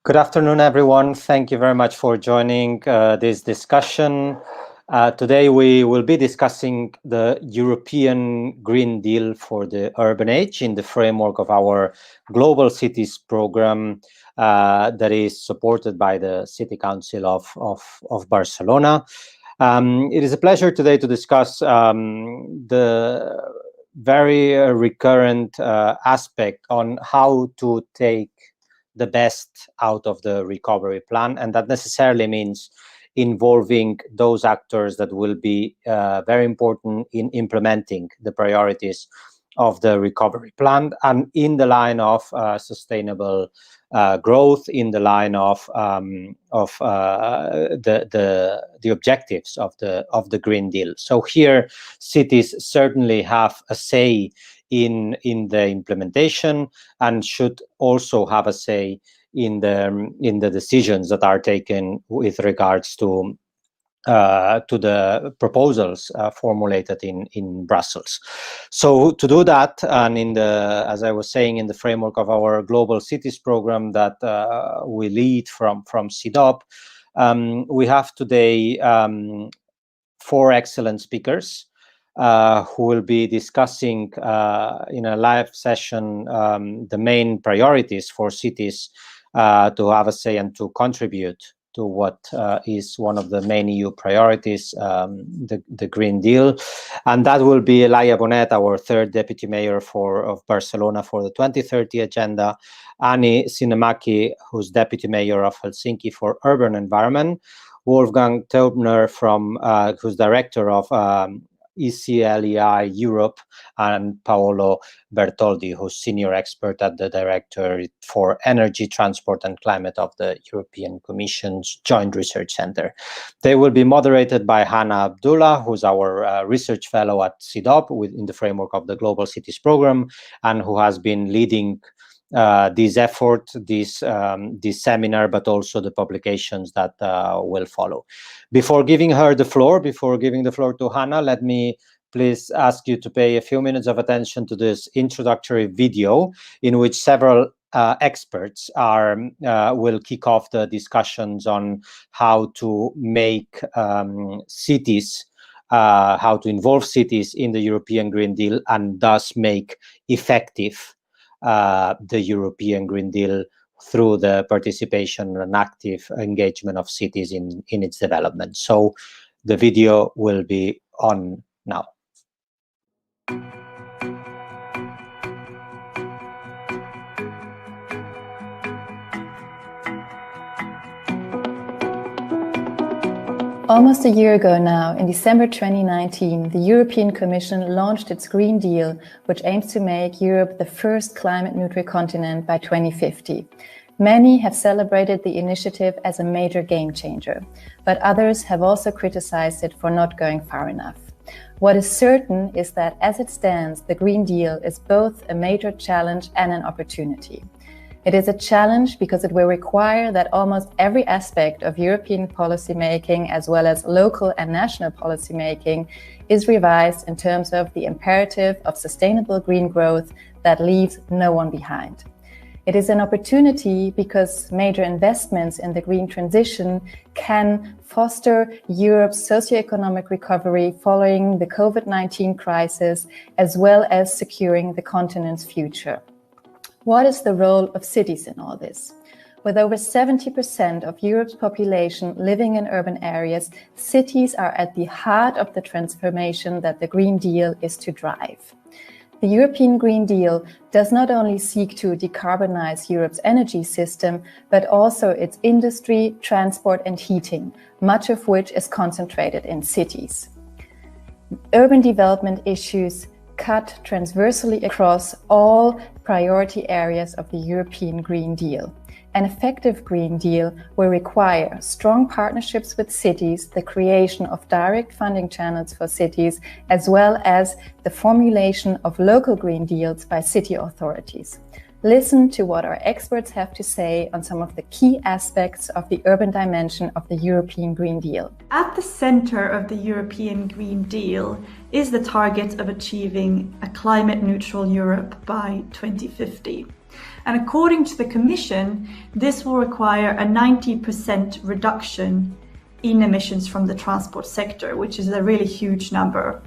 Good afternoon, everyone. Thank you very much for joining this discussion. Today we will be discussing the European Green Deal for the urban age in the framework of our Global Cities program that is supported by the City Council of Barcelona. It is a pleasure today to discuss the very recurrent aspect on how to take the best out of the recovery plan, and that necessarily means involving those actors that will be very important in implementing the priorities of the recovery plan, and in the line of sustainable growth, in the line of the objectives of the Green Deal. So here, cities certainly have a say in the implementation and should also have a say in the decisions that are taken with regards to the proposals formulated in Brussels. So to do that, and as I was saying, in the framework of our Global Cities program that we lead from CDOP, we have today 4 excellent speakers who will be discussing in a live session the main priorities for cities to have a say and to contribute to what is one of the main EU priorities, the Green Deal. And that will be Laia Bonet, our 3rd Deputy Mayor of Barcelona for the 2030 agenda, Anni Sinnemäki, who's Deputy Mayor of Helsinki for Urban Environment, Wolfgang Teubner, who's Director of ECLEI Europe, and Paolo Bertoldi, who's Senior Expert at the Directorate for Energy, Transport and Climate of the European Commission's Joint Research Center. They will be moderated by Hannah Abdullah, who's our Research Fellow at CDOP in the framework of the Global Cities Program, and who has been leading this effort, this seminar, but also the publications that will follow. Before giving the floor to Hannah, let me please ask you to pay a few minutes of attention to this introductory video in which several experts will kick off the discussions on how to make cities, how to involve cities in the European Green Deal and thus make effective the European Green Deal through the participation and active engagement of cities in its development. So the video will be on now. Almost a year ago now, in December 2019, the European Commission launched its Green Deal, which aims to make Europe the first climate-neutral continent by 2050. Many have celebrated the initiative as a major game changer, but others have also criticized it for not going far enough. What is certain is that as it stands, the Green Deal is both a major challenge and an opportunity. It is a challenge because it will require that almost every aspect of European policymaking, as well as local and national policymaking, is revised in terms of the imperative of sustainable green growth that leaves no one behind. It is an opportunity because major investments in the green transition can foster Europe's socioeconomic recovery following the COVID-19 crisis, as well as securing the continent's future. What is the role of cities in all this? With over 70% of Europe's population living in urban areas, cities are at the heart of the transformation that the Green Deal is to drive. The European Green Deal does not only seek to decarbonize Europe's energy system, but also its industry, transport and heating, much of which is concentrated in cities. Urban development issues cut transversally across all priority areas of the European Green Deal. An effective Green Deal will require strong partnerships with cities, the creation of direct funding channels for cities, as well as the formulation of local Green Deals by city authorities. Listen to what our experts have to say on some of the key aspects of the urban dimension of the European Green Deal. At the center of the European Green Deal is the target of achieving a climate-neutral Europe by 2050. And according to the Commission, this will require a 90% reduction in emissions from the transport sector, which is a really huge number.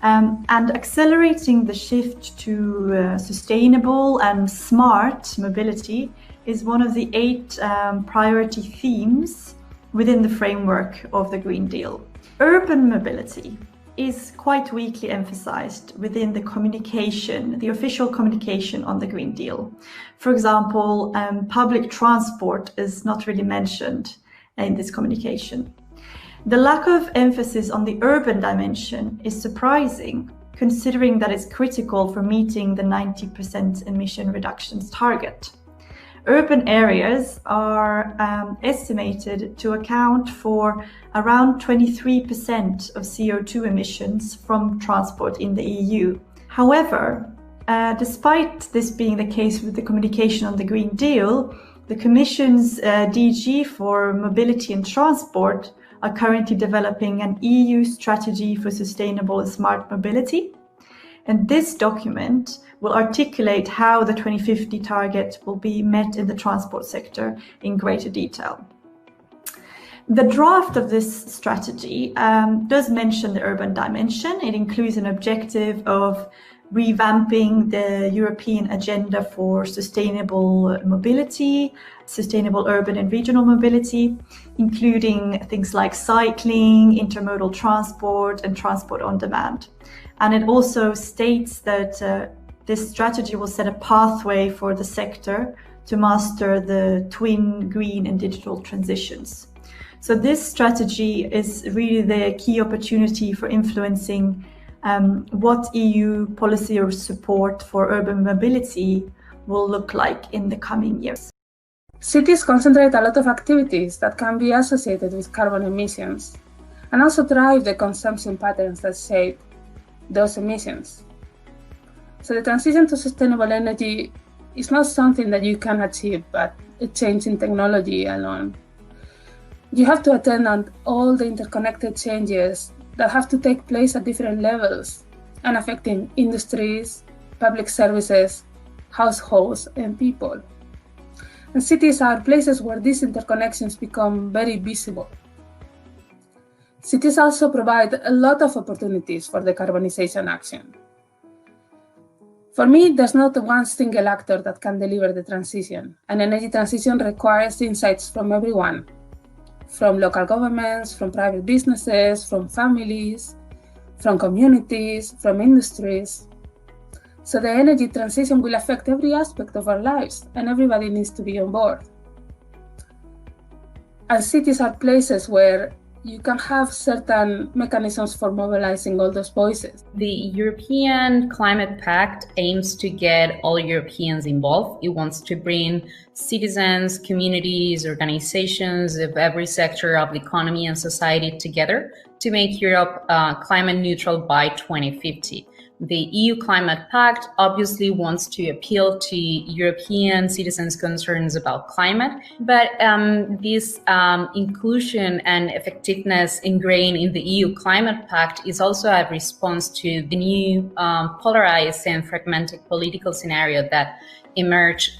And accelerating the shift to sustainable and smart mobility is one of the 8 priority themes within the framework of the Green Deal. Urban mobility is quite weakly emphasized within the communication, the official communication on the Green Deal. For example, public transport is not really mentioned in this communication. The lack of emphasis on the urban dimension is surprising, considering that it's critical for meeting the 90% emission reductions target. Urban areas are estimated to account for around 23% of CO2 emissions from transport in the EU. However, despite this being the case with the communication on the Green Deal, the Commission's DG for Mobility and Transport are currently developing an EU strategy for sustainable and smart mobility. And this document will articulate how the 2050 target will be met in the transport sector in greater detail. The draft of this strategy does mention the urban dimension. It includes an objective of revamping the European agenda for sustainable mobility, sustainable urban and regional mobility, including things like cycling, intermodal transport, and transport on demand. And it also states that this strategy will set a pathway for the sector to master the twin green and digital transitions. So this strategy is really the key opportunity for influencing what EU policy or support for urban mobility will look like in the coming years. Cities concentrate a lot of activities that can be associated with carbon emissions and also drive the consumption patterns that shape those emissions. So the transition to sustainable energy is not something that you can achieve by a change in technology alone. You have to attend on all the interconnected changes that have to take place at different levels and affecting industries, public services, households, and people. And cities are places where these interconnections become very visible. Cities also provide a lot of opportunities for decarbonization action. For me, there's not one single actor that can deliver the transition. An energy transition requires insights from everyone, from local governments, from private businesses, from families, from communities, from industries. So the energy transition will affect every aspect of our lives, and everybody needs to be on board. And cities are places where you can have certain mechanisms for mobilizing all those voices. The European Climate Pact aims to get all Europeans involved. It wants to bring citizens, communities, organizations of every sector of the economy and society together to make Europe climate neutral by 2050. The EU Climate Pact obviously wants to appeal to European citizens' concerns about climate, but this inclusion and effectiveness ingrained in the EU Climate Pact is also a response to the new polarized and fragmented political scenario that emerged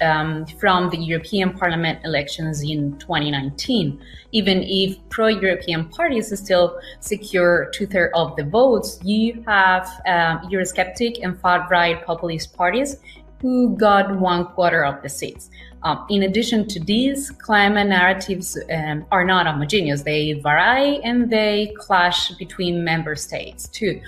from the European Parliament elections in 2019. Even if pro-European parties still secure 2/3 of the votes, you have Eurosceptic and far-right populist parties who got 1/4 of the seats. In addition to these, climate narratives are not homogeneous. They vary and they clash between member states too.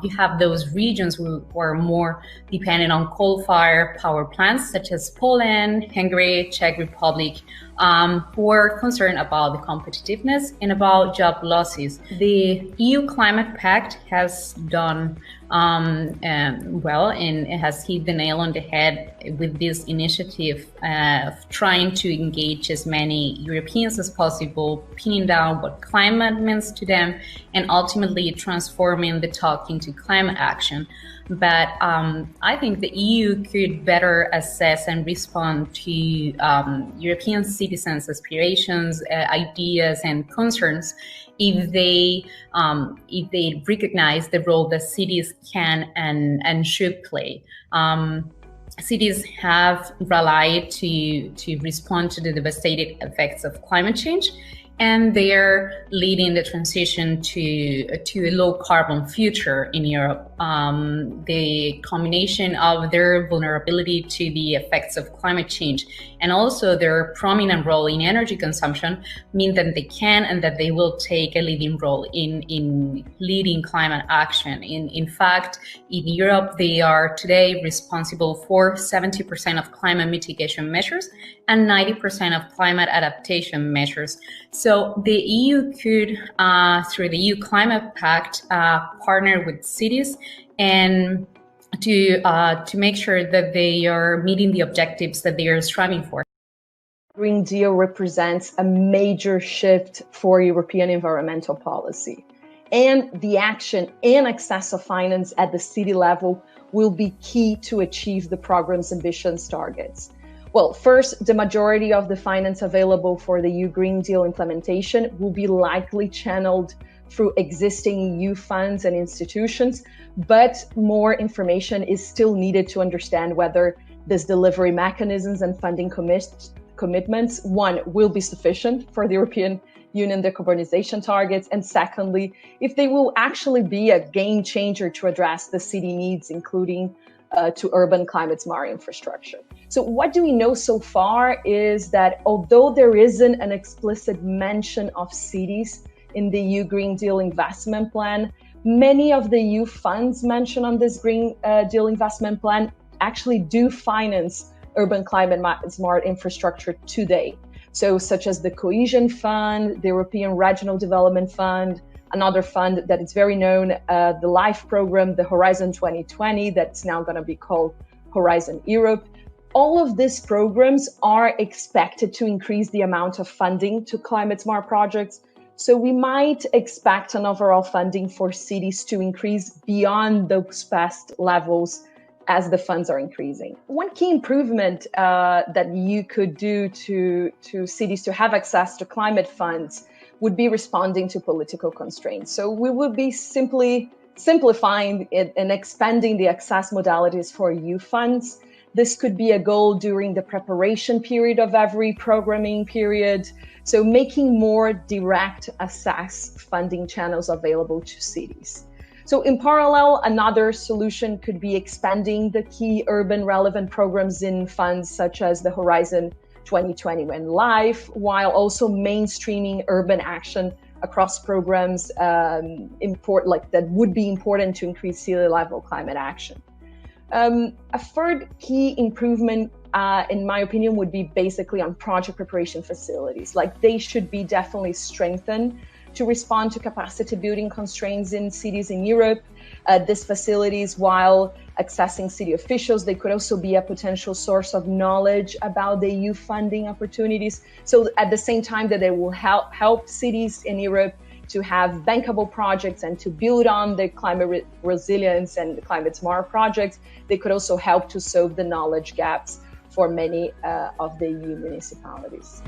You have those regions who are more dependent on coal-fired power plants, such as Poland, Hungary, Czech Republic, who are concerned about the competitiveness and about job losses. The EU Climate Pact has done well, and it has hit the nail on the head with this initiative of trying to engage as many Europeans as possible, pinning down what climate means to them, and ultimately transforming the talk into climate action. But I think the EU could better assess and respond to European citizens' aspirations, ideas, and concerns if they recognize the role that cities can and should play. cities have rallied to respond to the devastating effects of climate change, and they're leading the transition to a low carbon future in Europe. The combination of their vulnerability to the effects of climate change and also their prominent role in energy consumption mean that they can and that they will take a leading role in leading climate action. In fact, in Europe, they are today responsible for 70% of climate mitigation measures and 90% of climate adaptation measures. So the EU could, through the EU Climate Pact, partner with cities and to make sure that they are meeting the objectives that they are striving for. Green Deal represents a major shift for European environmental policy, and the action and access of finance at the city level will be key to achieve the program's ambitious targets. Well, first, the majority of the finance available for the EU Green Deal implementation will be likely channeled through existing EU funds and institutions, but more information is still needed to understand whether this delivery mechanisms and funding commitments, one, will be sufficient for the European Union decarbonization targets, and secondly, if they will actually be a game changer to address the city needs, including to urban climate smart infrastructure. So what do we know so far is that although there isn't an explicit mention of cities in the EU Green Deal investment plan, many of the EU funds mentioned on this Green Deal investment plan actually do finance urban climate smart infrastructure today. So such as the Cohesion Fund, the European Regional Development Fund, another fund that is very known, the LIFE program, the Horizon 2020, that's now going to be called Horizon Europe. All of these programs are expected to increase the amount of funding to climate smart projects. So we might expect an overall funding for cities to increase beyond those past levels as the funds are increasing. One key improvement that you could do to cities to have access to climate funds would be responding to political constraints. So we would be simply simplifying it and expanding the access modalities for EU funds. This could be a goal during the preparation period of every programming period. So making more direct access funding channels available to cities. So in parallel, another solution could be expanding the key urban relevant programs in funds such as the Horizon 2020 and LIFE, while also mainstreaming urban action across programs that would be important to increase city level climate action. A third key improvement, in my opinion, would be basically on project preparation facilities. Like they should be definitely strengthened to respond to capacity building constraints in cities in Europe. These facilities, while accessing city officials, they could also be a potential source of knowledge about the EU funding opportunities. So at the same time that they will help cities in Europe to have bankable projects and to build on the climate resilience and the climate smart projects, they could also help to solve the knowledge gaps for many of the EU municipalities.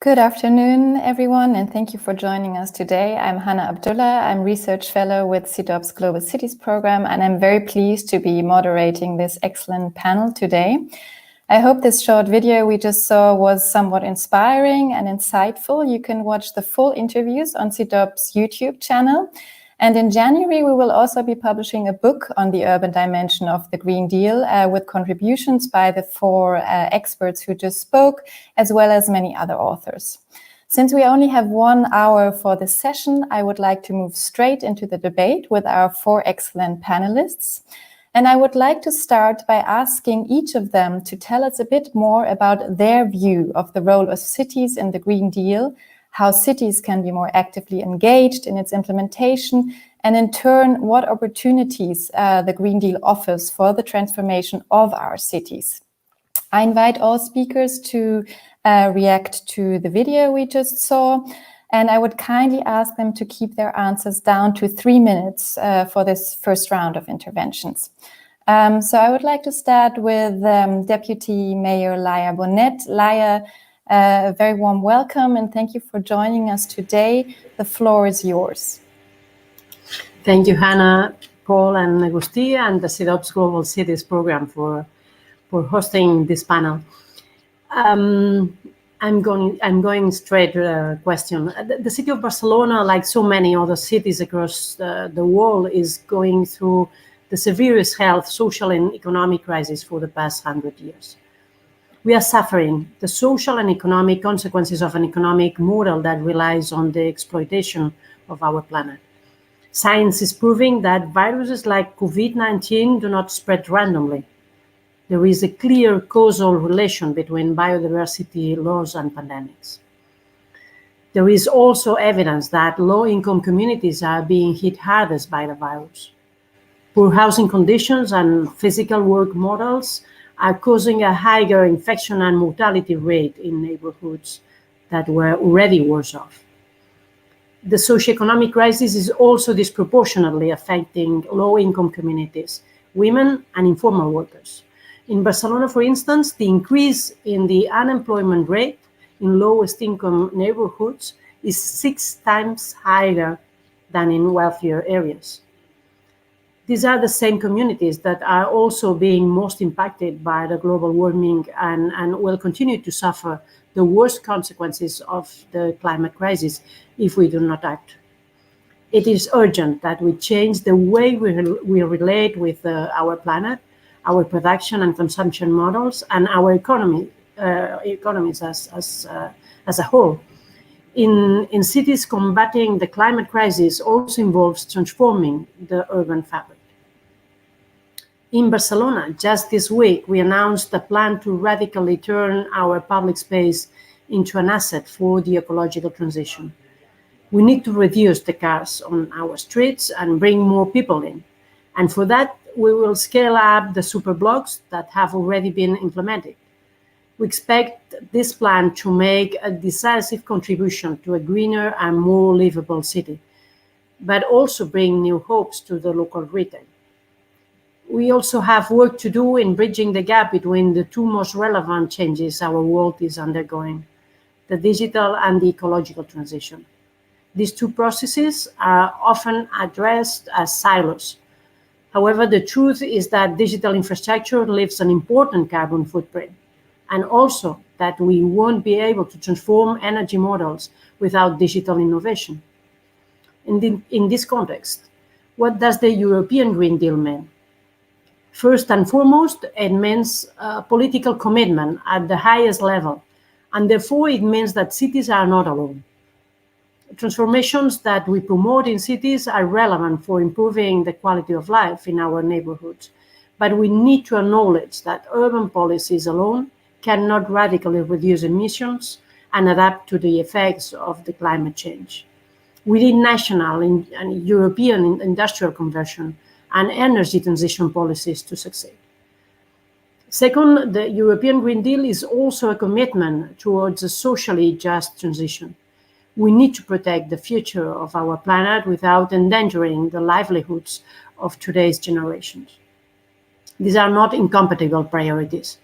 Good afternoon, everyone, and thank you for joining us today. I'm Hannah Abdullah. I'm Research Fellow with CDOP's Global Cities Program, and I'm very pleased to be moderating this excellent panel today. I hope this short video we just saw was somewhat inspiring and insightful. You can watch the full interviews on CDOP's YouTube channel. And in January, we will also be publishing a book on the urban dimension of the Green Deal with contributions by the four experts who just spoke, as well as many other authors. Since we only have 1 hour for this session, I would like to move straight into the debate with our four excellent panelists. And I would like to start by asking each of them to tell us a bit more about their view of the role of cities in the Green Deal, how cities can be more actively engaged in its implementation, and in turn, what opportunities the Green Deal offers for the transformation of our cities. I invite all speakers to react to the video we just saw, and I would kindly ask them to keep their answers down to 3 minutes for this first round of interventions. So I would like to start with Deputy Mayor Laia Bonnet. Laia, a very warm welcome and thank you for joining us today. The floor is yours. Thank you, Hannah, Paul, and Agustia, and the CEDOPS Global Cities Program for hosting this panel. I'm going straight to the question. The city of Barcelona, like so many other cities across the world, is going through the severest health, social, and economic crisis for the past 100 years. We are suffering the social and economic consequences of an economic model that relies on the exploitation of our planet. Science is proving that viruses like COVID-19 do not spread randomly. There is a clear causal relation between biodiversity loss and pandemics. There is also evidence that low-income communities are being hit hardest by the virus. Poor housing conditions and physical work models are causing a higher infection and mortality rate in neighborhoods that were already worse off. The socioeconomic crisis is also disproportionately affecting low-income communities, women, and informal workers. In Barcelona, for instance, the increase in the unemployment rate in lowest income neighborhoods is 6 times higher than in wealthier areas. These are the same communities that are also being most impacted by the global warming and will continue to suffer the worst consequences of the climate crisis if we do not act. It is urgent that we change the way we relate with our planet, our production and consumption models, and our economies as a whole. In cities, combating the climate crisis also involves transforming the urban fabric. In Barcelona, just this week, we announced a plan to radically turn our public space into an asset for the ecological transition. We need to reduce the cars on our streets and bring more people in. And for that, we will scale up the superblocks that have already been implemented. We expect this plan to make a decisive contribution to a greener and more livable city, but also bring new hopes to the local retail. We also have work to do in bridging the gap between the two most relevant changes our world is undergoing, the digital and the ecological transition. These two processes are often addressed as silos. However, the truth is that digital infrastructure leaves an important carbon footprint, and also that we won't be able to transform energy models without digital innovation. In this context, what does the European Green Deal mean? First and foremost, it means political commitment at the highest level, and therefore it means that cities are not alone. Transformations that we promote in cities are relevant for improving the quality of life in our neighborhoods, but we need to acknowledge that urban policies alone cannot radically reduce emissions and adapt to the effects of the climate change. We need national and European industrial conversion and energy transition policies to succeed. Second, the European Green Deal is also a commitment towards a socially just transition. We need to protect the future of our planet without endangering the livelihoods of today's generations. These are not incompatible priorities,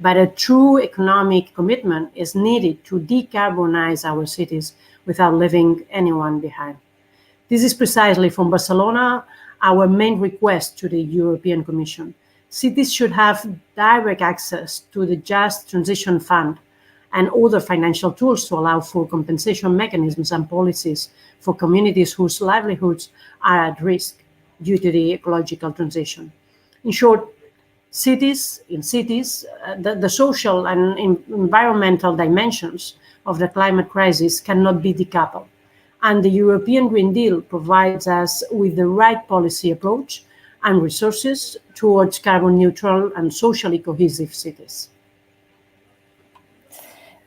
but a true economic commitment is needed to decarbonize our cities without leaving anyone behind. This is precisely from Barcelona our main request to the European Commission. Cities should have direct access to the Just Transition Fund and other financial tools to allow for compensation mechanisms and policies for communities whose livelihoods are at risk due to the ecological transition. In short, the social and environmental dimensions of the climate crisis cannot be decoupled. And the European Green Deal provides us with the right policy approach and resources towards carbon neutral and socially cohesive cities.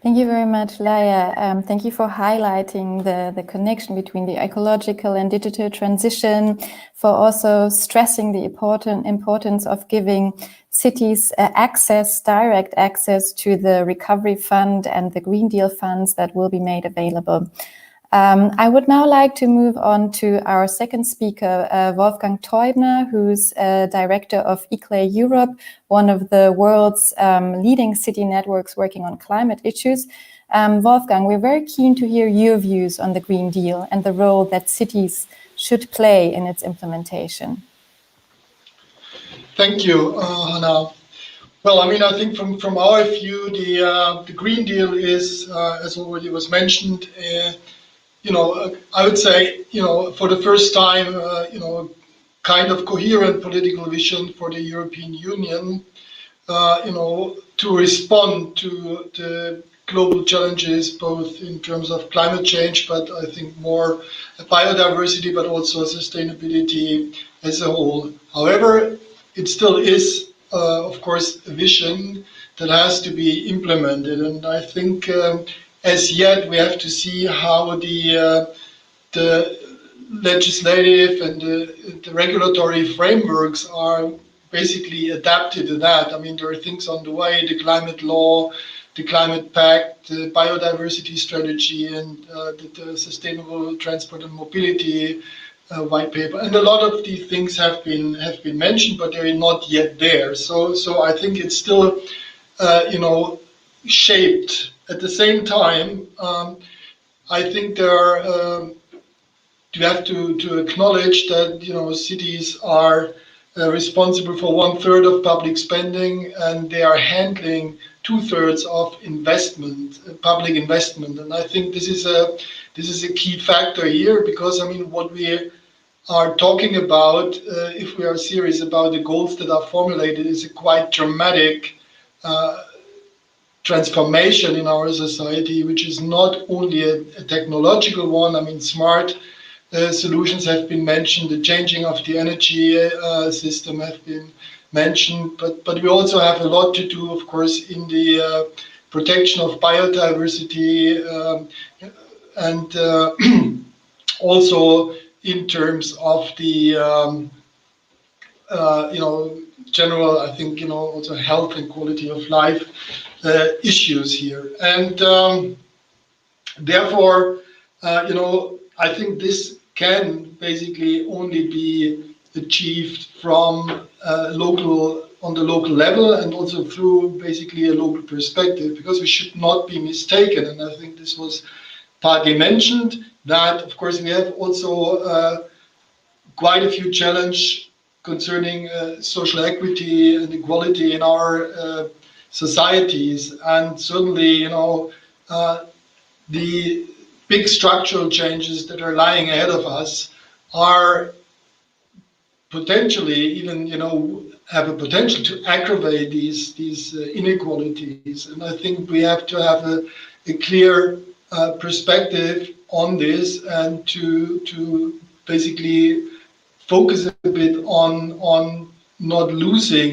Thank you very much, Laia. Thank you for highlighting the connection between the ecological and digital transition, for also stressing the importance of giving cities direct access to the Recovery Fund and the Green Deal funds that will be made available. I would now like to move on to our second speaker, Wolfgang Teubner, who's director of ICLE Europe, one of the world's leading city networks working on climate issues. Wolfgang, we're very keen to hear your views on the Green Deal and the role that cities should play in its implementation. Thank you, Hannah. Well, I mean, I think from our view, the Green Deal is, as already was mentioned, I would say, for the first time, kind of coherent political vision for the European Union, to respond to the global challenges, both in terms of climate change, but I think more biodiversity, but also sustainability as a whole. However, it still is, of course, a vision that has to be implemented. And I think as yet we have to see how the legislative and the regulatory frameworks are basically adapted to that. I mean, there are things on the way, the climate law, the Climate Pact, the biodiversity strategy, and the sustainable transport and mobility white paper, and a lot of these things have been mentioned, but they're not yet there. So I think it's still, shaped. At the same time, I think there are. You have to acknowledge that cities are responsible for 1/3 of public spending, and they are handling 2/3 of investment, public investment. And I think this is a key factor here, because I mean, what we are talking about, if we are serious about the goals that are formulated, is a quite dramatic transformation in our society, which is not only a technological one. I mean, smart solutions have been mentioned, the changing of the energy system have been mentioned, but we also have a lot to do, of course, in the protection of biodiversity and also in terms of the general, I think, also health and quality of life issues here. And therefore, I think this can basically only be achieved from on the local level, and also through basically a local perspective, because we should not be mistaken. And I think this was partly mentioned, that of course we have also quite a few challenges concerning social equity and equality in our societies, and certainly the big structural changes that are lying ahead of us are potentially even have a potential to aggravate these inequalities. And I think we have to have a clear perspective on this, and to basically focus a bit on not losing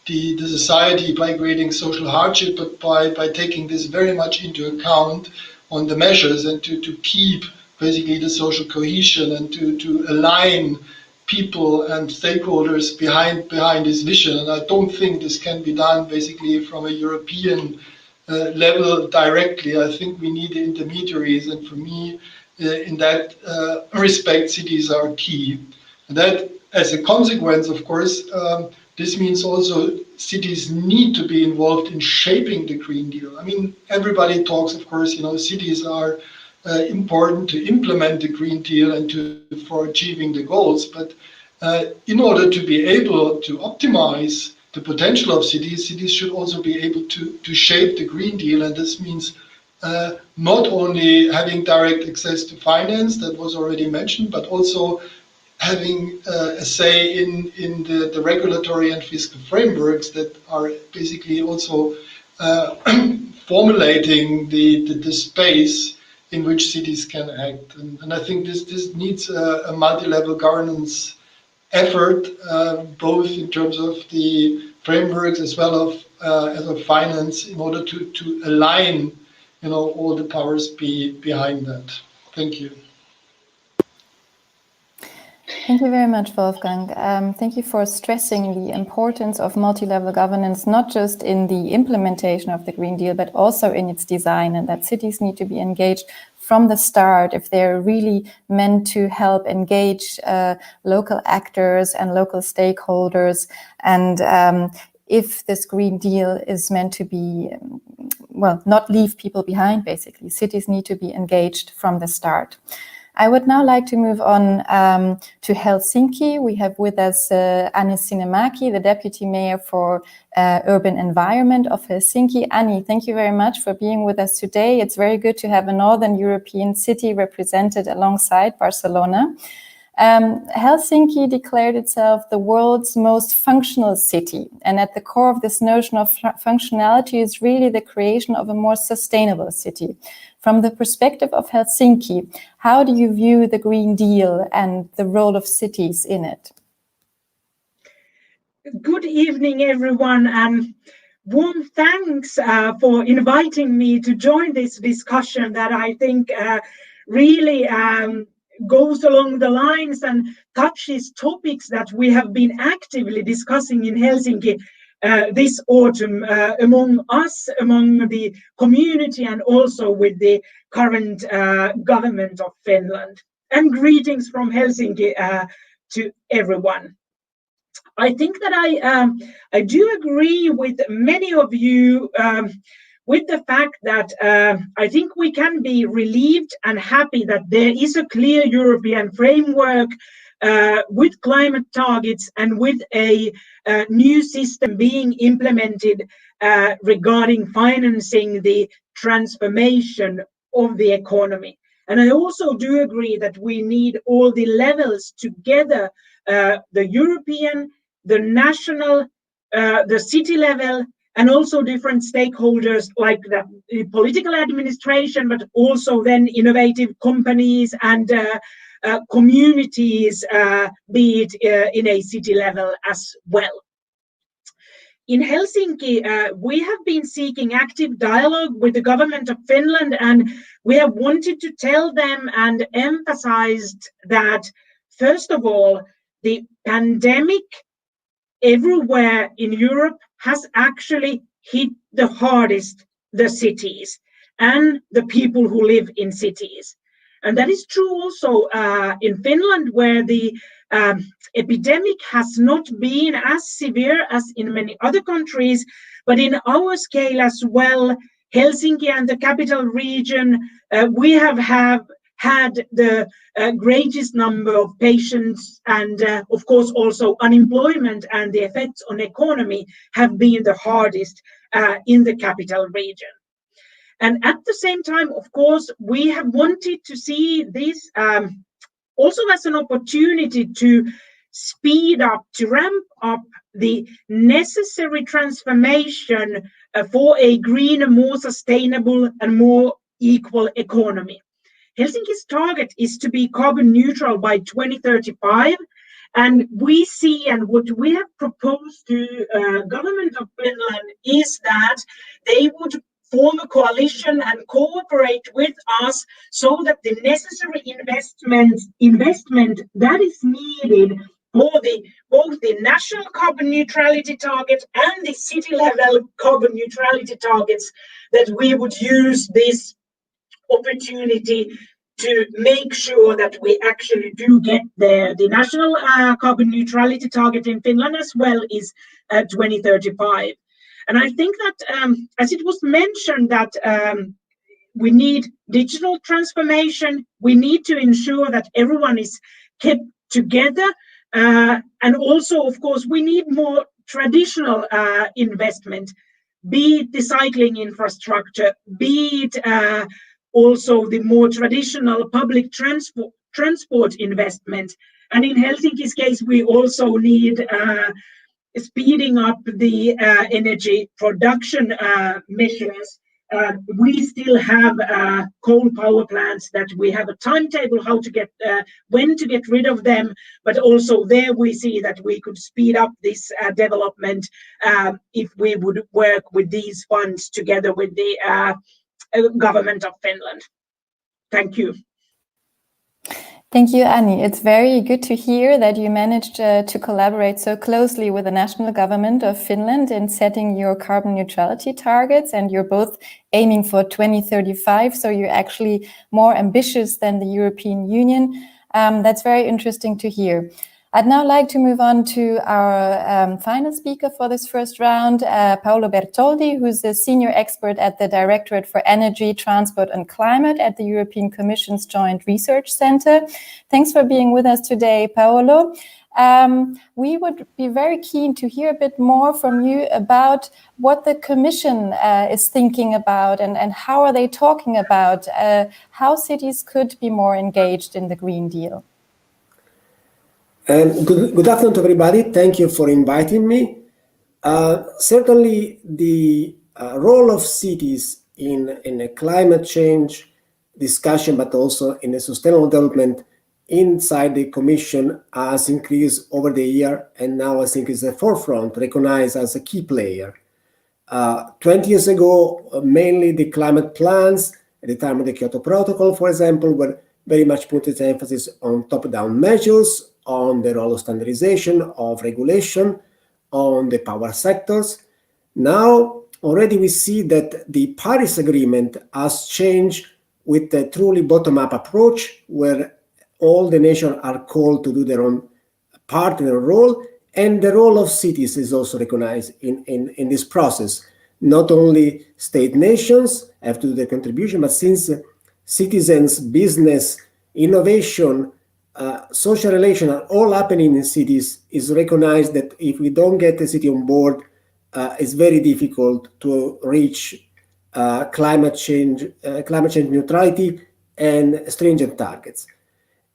the society by creating social hardship, but by taking this very much into account on the measures, and to keep basically the social cohesion, and to align people and stakeholders behind this vision. And I don't think this can be done basically from a European level directly. I think we need intermediaries, and for me, in that respect, cities are key. And that, as a consequence, of course, this means also cities need to be involved in shaping the Green Deal. I mean, everybody talks, of course, cities are important to implement the Green Deal and for achieving the goals. But in order to be able to optimize the potential of cities should also be able to shape the Green Deal. And this means not only having direct access to finance, that was already mentioned, but also having a say in the regulatory and fiscal frameworks that are basically also formulating the space in which cities can act. And I think this needs a multi-level governance effort, both in terms of the frameworks as well as of finance, in order to align all the powers behind that. Thank you. Thank you very much, Wolfgang. Thank you for stressing the importance of multi-level governance, not just in the implementation of the Green Deal, but also in its design, and that cities need to be engaged from the start if they're really meant to help engage local actors and local stakeholders. And if this Green Deal is meant to be, well, not leave people behind, basically, cities need to be engaged from the start. I would now like to move on to Helsinki. We have with us Anni Sinemaki, the Deputy Mayor for Urban Environment of Helsinki. Anni, thank you very much for being with us today. It's very good to have a Northern European city represented alongside Barcelona. Helsinki declared itself the world's most functional city. And at the core of this notion of functionality is really the creation of a more sustainable city. From the perspective of Helsinki, how do you view the Green Deal and the role of cities in it? Good evening, everyone, and warm thanks for inviting me to join this discussion that I think really goes along the lines and touches topics that we have been actively discussing in Helsinki this autumn among us, among the community, and also with the current government of Finland. And greetings from Helsinki to everyone. I think that I do agree with many of you with the fact that I think we can be relieved and happy that there is a clear European framework with climate targets and with a new system being implemented regarding financing the transformation of the economy. And I also do agree that we need all the levels together, the European, the national, the city level, and also different stakeholders like the political administration, but also then innovative companies and communities, be it in a city level as well. In Helsinki, we have been seeking active dialogue with the government of Finland, and we have wanted to tell them and emphasized that, first of all, the pandemic everywhere in Europe has actually hit the hardest the cities and the people who live in cities. And that is true also in Finland, where the epidemic has not been as severe as in many other countries, but in our scale as well, Helsinki and the capital region, we have had the greatest number of patients, and of course also unemployment and the effects on economy have been the hardest in the capital region. And at the same time, of course, we have wanted to see this also as an opportunity to speed up, to ramp up the necessary transformation for a greener, more sustainable and more equal economy. Helsinki's target is to be carbon neutral by 2035. And we see, and what we have proposed to government of Finland is that they would form a coalition and cooperate with us so that the necessary investment that is needed for both the national carbon neutrality target and the city level carbon neutrality targets, that we would use this opportunity to make sure that we actually do get there. The national carbon neutrality target in Finland as well is 2035. And I think that, as it was mentioned, that we need digital transformation. We need to ensure that everyone is kept together. And also, of course, we need more traditional investment, be it the cycling infrastructure, be it also the more traditional public transport investment. And in Helsinki's case, we also need speeding up the energy production measures. We still have coal power plants that we have a timetable how to get, when to get rid of them, but also there we see that we could speed up this development if we would work with these funds together with the government of Finland. Thank you. Thank you, Anni. It's very good to hear that you managed to collaborate so closely with the national government of Finland in setting your carbon neutrality targets, and you're both aiming for 2035, so you're actually more ambitious than the European Union. That's very interesting to hear. I'd now like to move on to our final speaker for this first round, Paolo Bertoldi, who's a senior expert at the Directorate for Energy, Transport and Climate at the European Commission's Joint Research Center. Thanks for being with us today, Paolo. We would be very keen to hear a bit more from you about what the Commission is thinking about and how are they talking about how cities could be more engaged in the Green Deal. And good afternoon to everybody. Thank you for inviting me. Certainly, the role of cities in a climate change discussion, but also in a sustainable development inside the Commission has increased over the year, and now I think is the forefront, recognized as a key player. 20 years ago, mainly the climate plans at the time of the Kyoto Protocol, for example, were very much put its emphasis on top-down measures, on the role of standardization, of regulation, on the power sectors. Now, already we see that the Paris Agreement has changed with a truly bottom-up approach, where all the nations are called to do their own part and their role, and the role of cities is also recognized in this process. Not only state nations have to do their contribution, but since citizens, business, innovation, social relations are all happening in cities, is recognized that if we don't get the city on board, it's very difficult to reach climate change neutrality and stringent targets.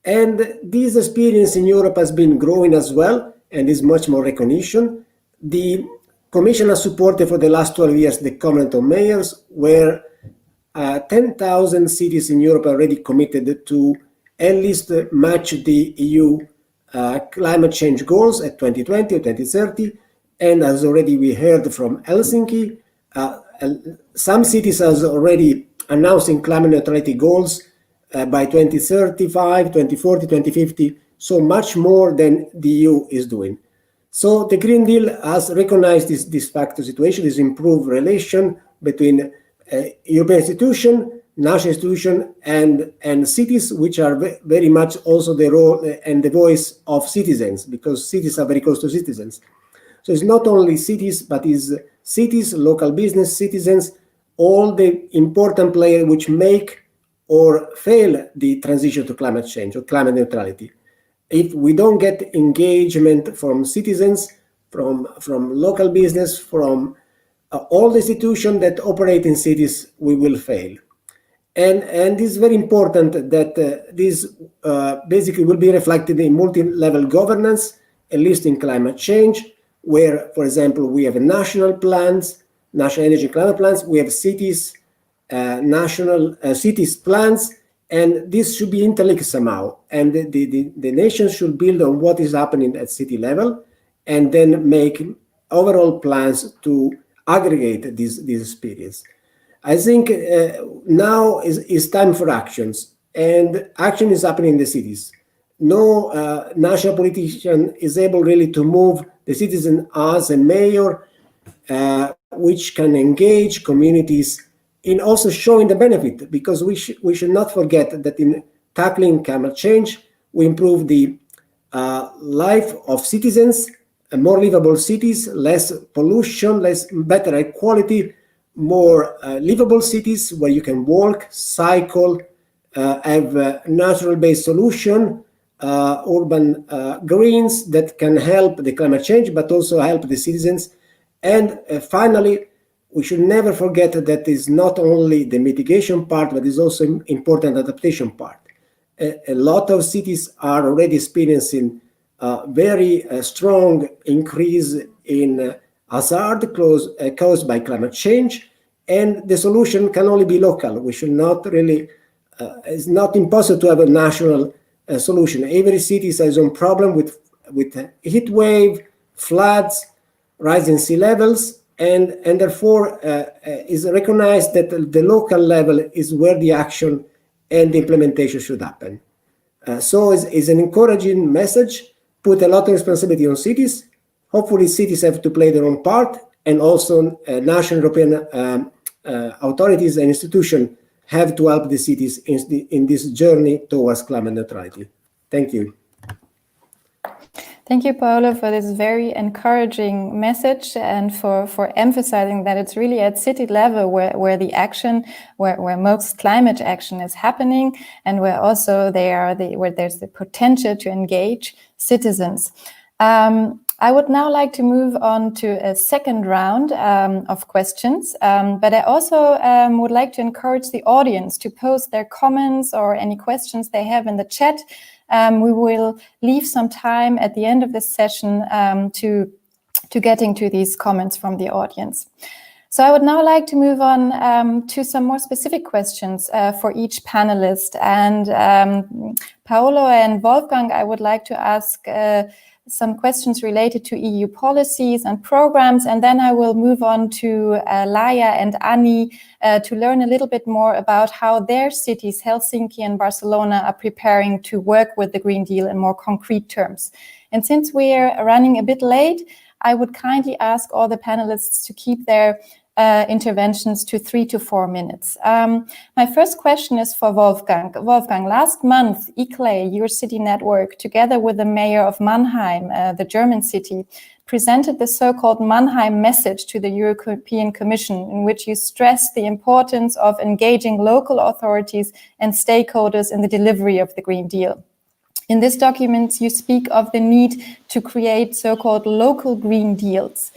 And this experience in Europe has been growing as well, and is much more recognition. The Commission has supported for the last 12 years the Covenant of Mayors, where 10,000 cities in Europe are already committed to at least match the EU climate change goals at 2020 or 2030. And as already we heard from Helsinki, some cities are already announcing climate neutrality goals by 2035, 2040, 2050, so much more than the EU is doing. So the Green Deal has recognized this de facto situation, this improved relation between European institutions, national institutions, and cities, which are very much also the role and the voice of citizens, because cities are very close to citizens. So it's not only cities, but it's cities, local business, citizens, all the important players which make or fail the transition to climate change or climate neutrality. If we don't get engagement from citizens, from local business, from all the institutions that operate in cities, we will fail. And it's very important that this basically will be reflected in multi-level governance, at least in climate change, where, for example, we have national plans, national energy climate plans, we have cities, national cities plans, and this should be interlinked somehow. And the nation should build on what is happening at city level, and then make overall plans to aggregate this experience. I think now is time for actions, and action is happening in the cities. No national politician is able really to move the citizen as a mayor, which can engage communities in also showing the benefit, because we should not forget that in tackling climate change, we improve the life of citizens, more livable cities, less pollution, better air quality, more livable cities where you can walk, cycle, have natural-based solution, urban greens that can help the climate change, but also help the citizens. And finally, we should never forget that it's not only the mitigation part, but it's also important adaptation part. A lot of cities are already experiencing very strong increase in hazard caused by climate change, and the solution can only be local. We should not really, it's not impossible to have a national solution. Every city has its own problem with heat wave, floods, rising sea levels, and therefore is recognized that the local level is where the action and the implementation should happen. So it's an encouraging message, put a lot of responsibility on cities. Hopefully cities have to play their own part, and also national European authorities and institutions have to help the cities in this journey towards climate neutrality. Thank you. Thank you, Paolo, for this very encouraging message and for emphasizing that it's really at city level where the action, where most climate action is happening, and where also where there's the potential to engage citizens. I would now like to move on to a second round of questions, but I also would like to encourage the audience to post their comments or any questions they have in the chat. We will leave some time at the end of this session to getting to these comments from the audience. So I would now like to move on to some more specific questions for each panelist. And Paolo and Wolfgang, I would like to ask some questions related to EU policies and programs, and then I will move on to Laia and Annie to learn a little bit more about how their cities, Helsinki and Barcelona, are preparing to work with the Green Deal in more concrete terms. And since we're running a bit late, I would kindly ask all the panelists to keep their interventions to 3 to 4 minutes. My first question is for Wolfgang. Wolfgang, last month, ICLE, your city network, together with the mayor of Mannheim, the German city, presented the so-called Mannheim message to the European Commission, in which you stressed the importance of engaging local authorities and stakeholders in the delivery of the Green Deal. In this document, you speak of the need to create so-called local Green Deals.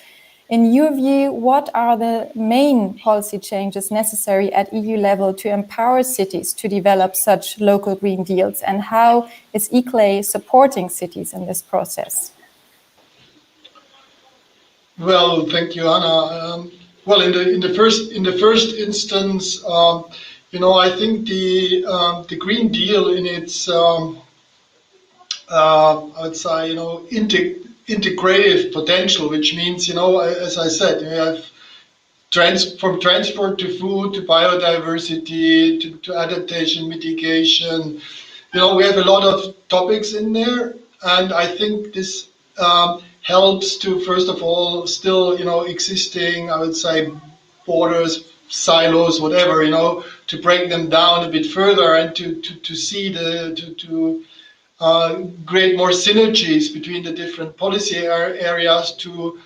In your view, what are the main policy changes necessary at EU level to empower cities to develop such local Green Deals, and how is ICLE supporting cities in this process? Well, thank you, Anna. Well, in the first instance, I think the Green Deal in its I would say integrative potential, which means as I said, we have from transport to food to biodiversity to adaptation mitigation. We have a lot of topics in there, and I think this helps to, first of all, still existing, I would say, borders, silos, whatever, to break them down a bit further and to see to create more synergies between the different policy areas, to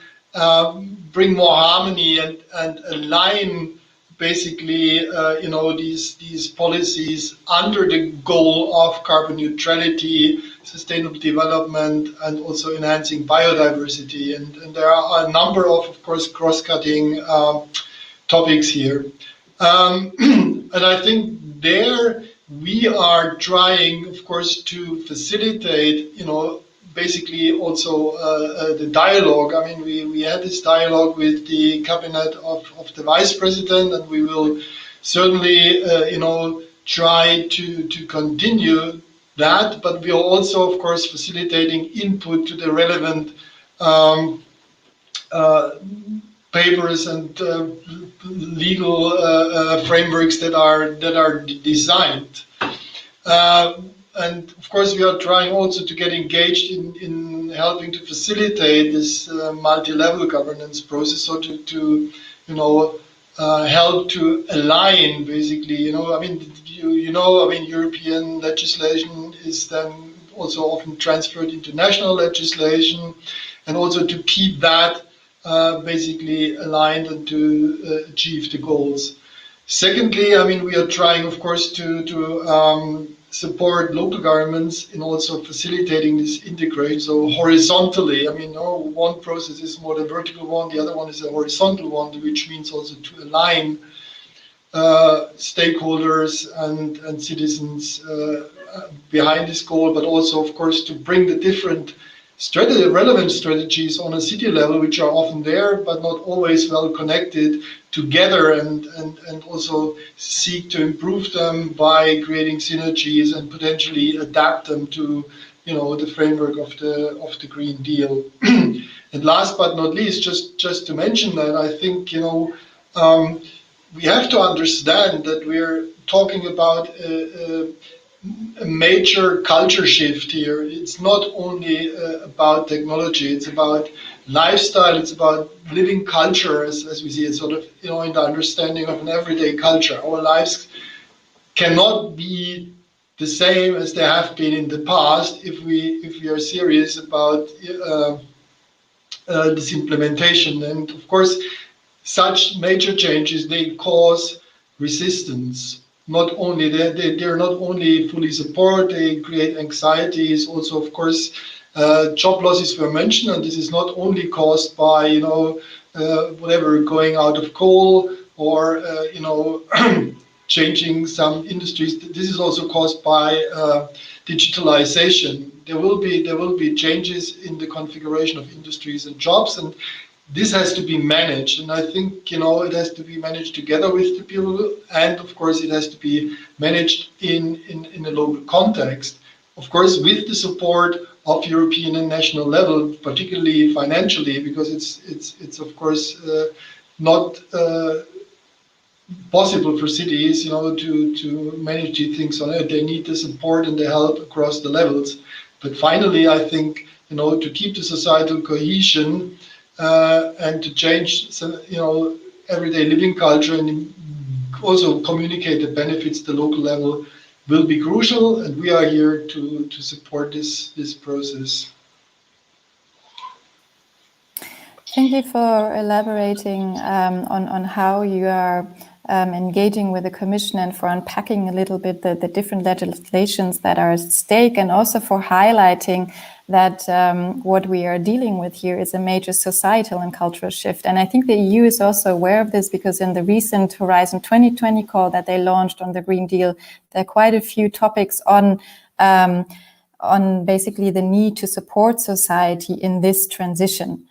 bring more harmony and align basically these policies under the goal of carbon neutrality, sustainable development, and also enhancing biodiversity. And there are a number of course, cross-cutting topics here. And I think there we are trying, of course, to facilitate, basically also the dialogue. I mean, we had this dialogue with the cabinet of the vice president, and we will certainly, try to continue that. But we are also, of course, facilitating input to the relevant papers and legal frameworks that are designed. And of course, we are trying also to get engaged in helping to facilitate this multi-level governance process, so to help to align, basically. European legislation is then also often transferred into national legislation, and also to keep that basically aligned and to achieve the goals. Secondly, we are trying, of course, to support local governments in also facilitating this integrate. So horizontally, one process is more the vertical one, the other one is a horizontal one, which means also to align stakeholders and citizens behind this goal, but also, of course, to bring the different relevant strategies on a city level, which are often there but not always well connected, together, and also seek to improve them by creating synergies and potentially adapt them to the framework of the Green Deal. And last but not least, just to mention that, I think we have to understand that we're talking about a major culture shift here. It's not only about technology, it's about lifestyle, it's about living culture as we see it, sort of, in the understanding of an everyday culture. Our lives cannot be the same as they have been in the past if we are serious about this implementation. And of course, such major changes, they cause resistance. Not only they're not only fully support, they create anxieties. Also, of course, job losses were mentioned, and this is not only caused by whatever, going out of coal or changing some industries. This is also caused by digitalization. There will be changes in the configuration of industries and jobs, and this has to be managed. And I think it has to be managed together with the people, and of course it has to be managed in a local context. Of course, with the support of European and national level, particularly financially, because it's of course not possible for cities, to manage these things on it. They need the support and the help across the levels. But finally, I think, to keep the societal cohesion and to change some, everyday living culture and also communicate the benefits at the local level will be crucial, and we are here to support this process. Thank you for elaborating on how you are engaging with the Commission and for unpacking a little bit the different legislations that are at stake, and also for highlighting that what we are dealing with here is a major societal and cultural shift. And I think the EU is also aware of this, because in the recent Horizon 2020 call that they launched on the Green Deal, there are quite a few topics on basically the need to support society in this transition.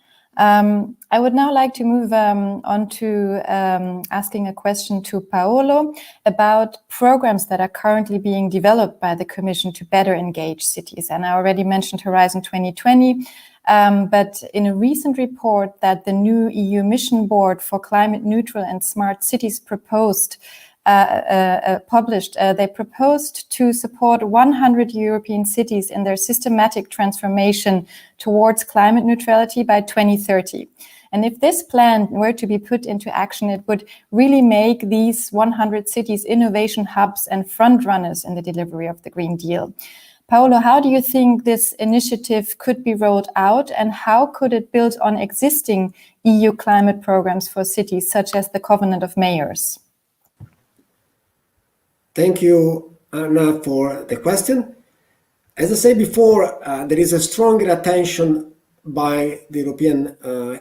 I would now like to move on to asking a question to Paolo about programs that are currently being developed by the Commission to better engage cities. And I already mentioned Horizon 2020, but in a recent report that the new EU Mission Board for Climate Neutral and Smart Cities published, they proposed to support 100 European cities in their systematic transformation towards climate neutrality by 2030. And if this plan were to be put into action, it would really make these 100 cities innovation hubs and front runners in the delivery of the Green Deal. Paolo, how do you think this initiative could be rolled out, and how could it build on existing EU climate programs for cities, such as the Covenant of Mayors? Thank you, Anna, for the question. As I said before, there is a stronger attention by the European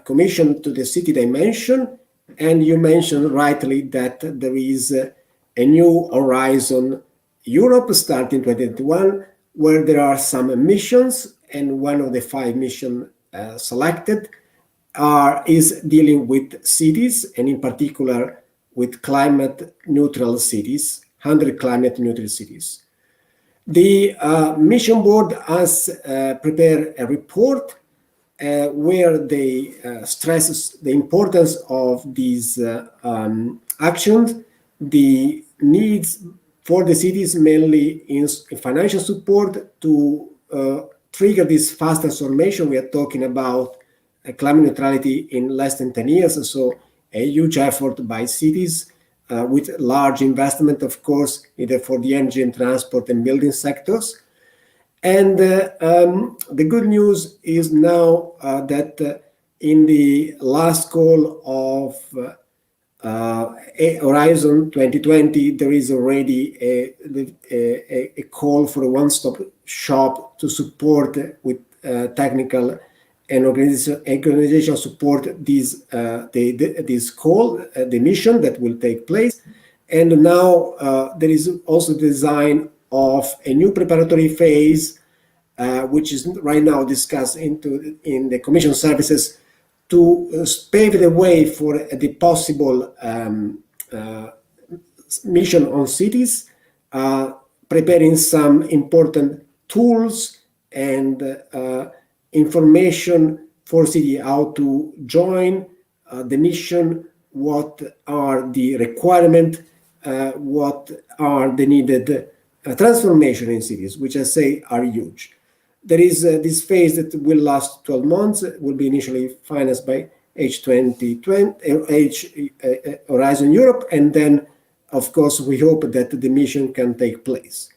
Commission to the city dimension, and you mentioned rightly that there is a new Horizon Europe starting 2021, where there are some missions, and one of the 5 missions selected is dealing with cities, and in particular with climate neutral cities, 100 climate neutral cities. The mission board has prepared a report where they stresses the importance of these actions, the needs for the cities, mainly in financial support to trigger this fast transformation. We are talking about climate neutrality in less than 10 years, so a huge effort by cities with large investment, of course, either for the energy and transport and building sectors. And the good news is now that in the last call of Horizon 2020, there is already a call for a one-stop shop to support with technical and organizational support this call, the mission that will take place. And now there is also design of a new preparatory phase, which is right now discussed in the Commission services, to pave the way for the possible mission on cities, preparing some important tools and information for city, how to join the mission, what are the requirements, what are the needed transformation in cities, which I say are huge. There is this phase that will last 12 months, will be initially financed by Horizon Europe, and then, of course, we hope that the mission can take place.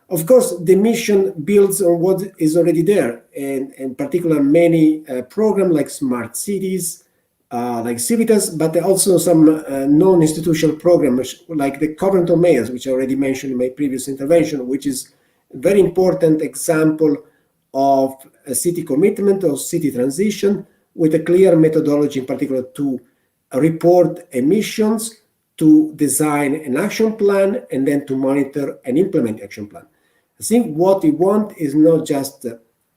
Of course, the mission builds on what is already there, and in particular, many programs like smart cities, like Civitas, but also some non-institutional programs like the Covenant of Mayors, which I already mentioned in my previous intervention, which is a very important example of a city commitment or city transition with a clear methodology, in particular to report emissions, to design an action plan, and then to monitor and implement action plan. I think what we want is not just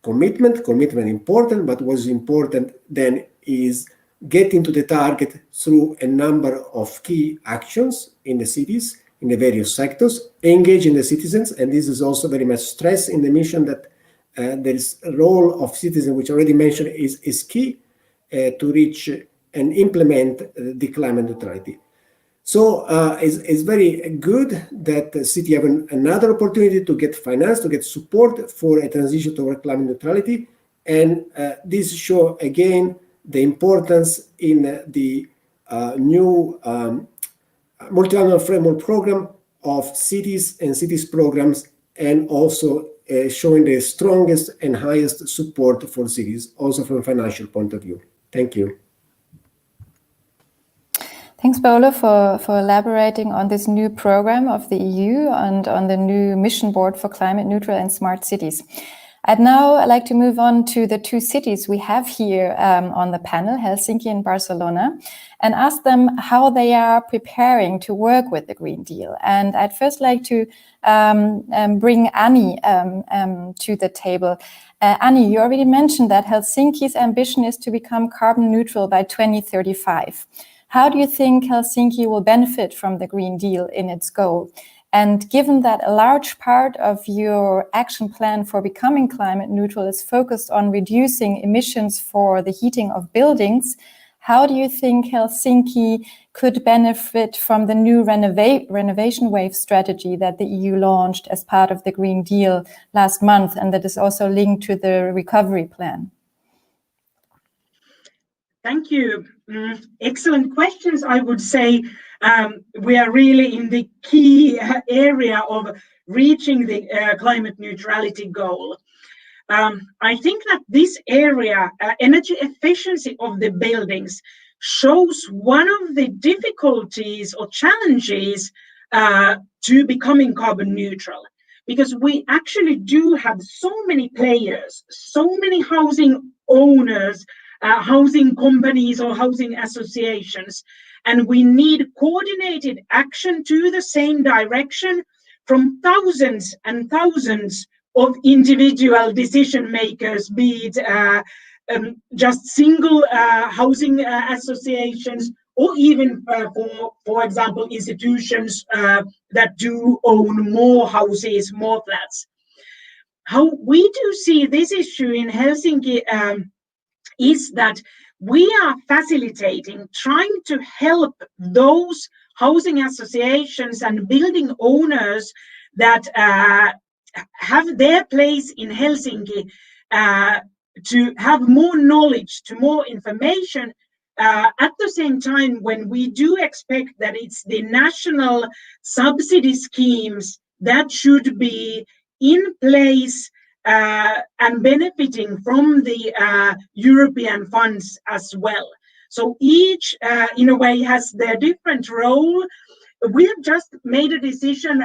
commitment important, but what is important then is getting to the target through a number of key actions in the cities, in the various sectors, engaging the citizens, and this is also very much stressed in the mission that there is a role of citizens, which I already mentioned, is key to reach and implement the climate neutrality. So it's very good that the city have another opportunity to get finance, to get support for a transition toward climate neutrality. And this shows again the importance in the new multi-annual framework program of cities and cities programs, and also showing the strongest and highest support for cities, also from a financial point of view. Thank you. Thanks, Paolo, for elaborating on this new program of the EU and on the new mission board for climate neutral and smart cities. I'd now like to move on to the two cities we have here on the panel, Helsinki and Barcelona, and ask them how they are preparing to work with the Green Deal. And I'd first like to bring Annie to the table. Annie, you already mentioned that Helsinki's ambition is to become carbon neutral by 2035. How do you think Helsinki will benefit from the Green Deal in its goal? And given that a large part of your action plan for becoming climate neutral is focused on reducing emissions for the heating of buildings, how do you think Helsinki could benefit from the new renovation wave strategy that the EU launched as part of the Green Deal last month, and that is also linked to the recovery plan? Thank you. Excellent questions, I would say. We are really in the key area of reaching the climate neutrality goal. I think that this area, energy efficiency of the buildings, shows one of the difficulties or challenges to becoming carbon neutral, because we actually do have so many players, so many housing owners, housing companies or housing associations, and we need coordinated action to the same direction from thousands and thousands of individual decision makers, be it just single housing associations, or even for example institutions that do own more houses, more flats. How we do see this issue in Helsinki is that we are facilitating, trying to help those housing associations and building owners that have their place in Helsinki to have more knowledge, to more information. At the same time, when we do expect that it's the national subsidy schemes that should be in place and benefiting from the European funds as well. So each, in a way, has their different role. We have just made a decision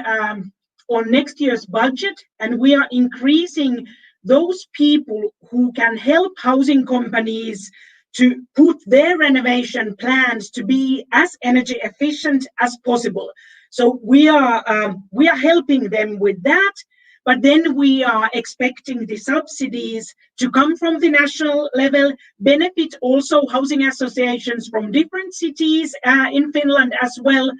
on next year's budget, and we are increasing those people who can help housing companies to put their renovation plans to be as energy efficient as possible. So we are helping them with that. But then we are expecting the subsidies to come from the national level, benefit also housing associations from different cities in Finland as well.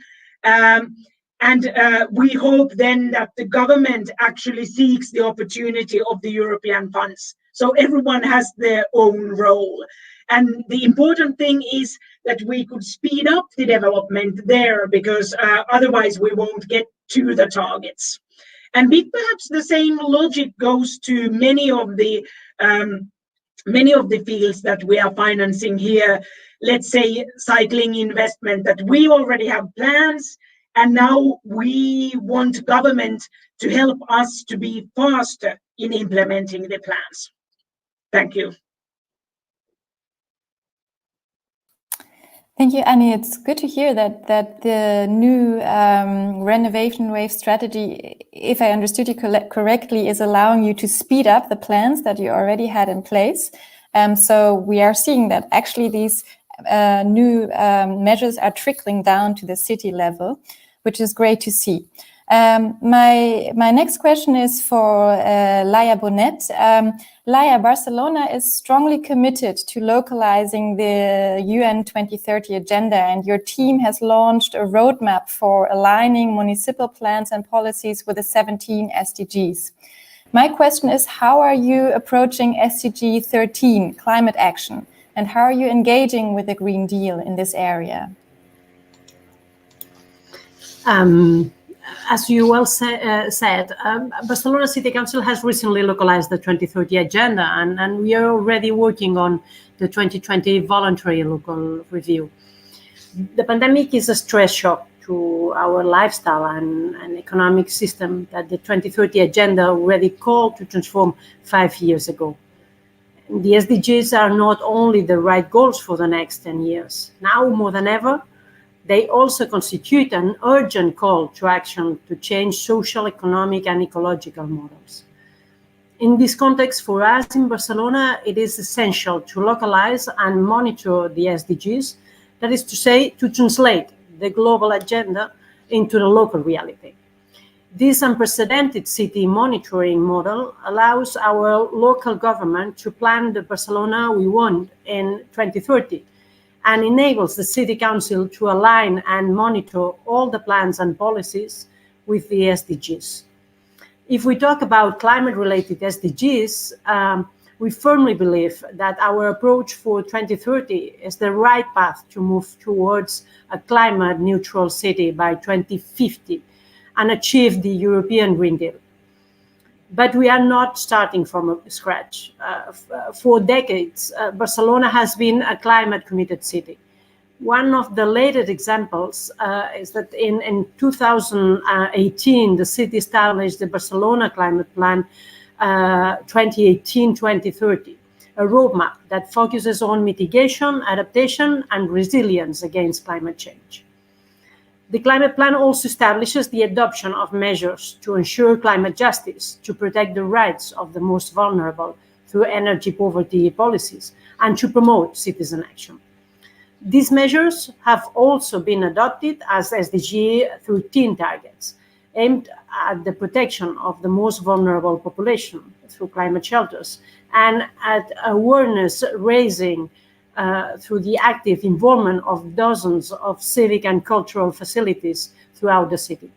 And we hope then that the government actually seeks the opportunity of the European funds. So everyone has their own role. And the important thing is that we could speed up the development there, because otherwise we won't get to the targets. And perhaps the same logic goes to many of the fields that we are financing here. Let's say cycling investment, that we already have plans, and now we want government to help us to be faster in implementing the plans. Thank you. Thank you, Annie. It's good to hear that the new renovation wave strategy, if I understood you correctly, is allowing you to speed up the plans that you already had in place. So we are seeing that actually these new measures are trickling down to the city level, which is great to see. My next question is for Laia Bonet. Laia, Barcelona is strongly committed to localizing the UN 2030 agenda, and your team has launched a roadmap for aligning municipal plans and policies with the 17 SDGs. My question is, how are you approaching SDG 13, climate action, and how are you engaging with the Green Deal in this area? As you well said, Barcelona City Council has recently localized the 2030 agenda, and we are already working on the 2020 voluntary local review. The pandemic is a stress shock to our lifestyle and economic system that the 2030 agenda already called to transform 5 years ago. The SDGs are not only the right goals for the next 10 years. Now more than ever, they also constitute an urgent call to action to change social, economic, and ecological models. In this context, for us in Barcelona, it is essential to localize and monitor the SDGs, that is to say, to translate the global agenda into the local reality. This unprecedented city monitoring model allows our local government to plan the Barcelona we want in 2030, and enables the City Council to align and monitor all the plans and policies with the SDGs. If we talk about climate-related SDGs, we firmly believe that our approach for 2030 is the right path to move towards a climate-neutral city by 2050 and achieve the European Green Deal. But we are not starting from scratch. For decades, Barcelona has been a climate-committed city. One of the latest examples is that in 2018, the city established the Barcelona Climate Plan 2018-2030, a roadmap that focuses on mitigation, adaptation, and resilience against climate change. The climate plan also establishes the adoption of measures to ensure climate justice, to protect the rights of the most vulnerable through energy poverty policies, and to promote citizen action. These measures have also been adopted as SDG 13 targets, aimed at the protection of the most vulnerable population through climate shelters, and at awareness raising through the active involvement of dozens of civic and cultural facilities throughout the city.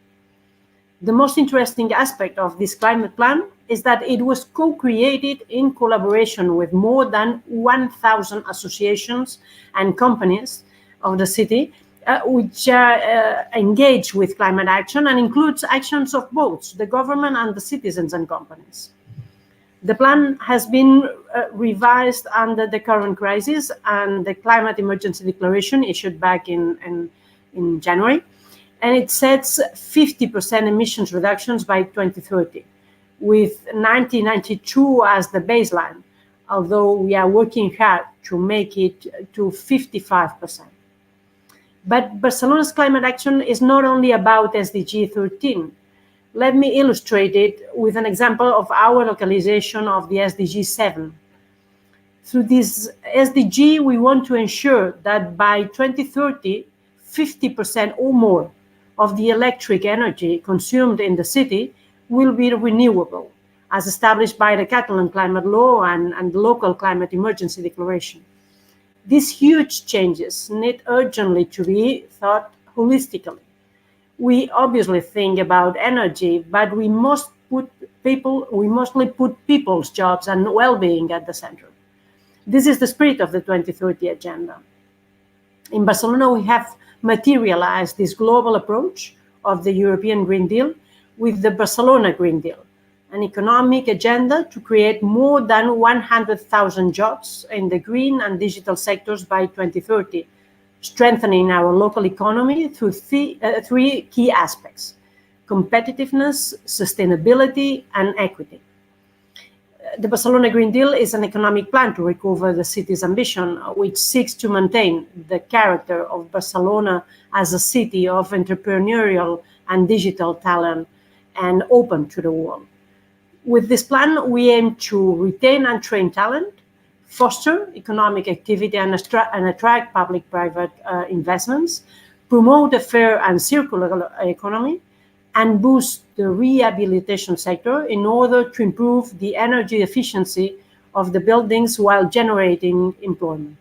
The most interesting aspect of this climate plan is that it was co-created in collaboration with more than 1,000 associations and companies of the city, which are engaged with climate action and includes actions of both the government and the citizens and companies. The plan has been revised under the current crisis and the climate emergency declaration issued back in January, and it sets 50% emissions reductions by 2030, with 1992 as the baseline, although we are working hard to make it to 55%. But Barcelona's climate action is not only about SDG 13. Let me illustrate it with an example of our localization of the SDG 7. Through this SDG, we want to ensure that by 2030, 50% or more of the electric energy consumed in the city will be renewable, as established by the Catalan climate law and the local climate emergency declaration. These huge changes need urgently to be thought holistically. We obviously think about energy, but we mostly put people's jobs and well-being at the center. This is the spirit of the 2030 agenda. In Barcelona, we have materialized this global approach of the European Green Deal with the Barcelona Green Deal, an economic agenda to create more than 100,000 jobs in the green and digital sectors by 2030, strengthening our local economy through three key aspects: competitiveness, sustainability, and equity. The Barcelona Green Deal is an economic plan to recover the city's ambition, which seeks to maintain the character of Barcelona as a city of entrepreneurial and digital talent and open to the world. With this plan, we aim to retain and train talent, foster economic activity and attract public-private investments, promote a fair and circular economy, and boost the rehabilitation sector in order to improve the energy efficiency of the buildings while generating employment.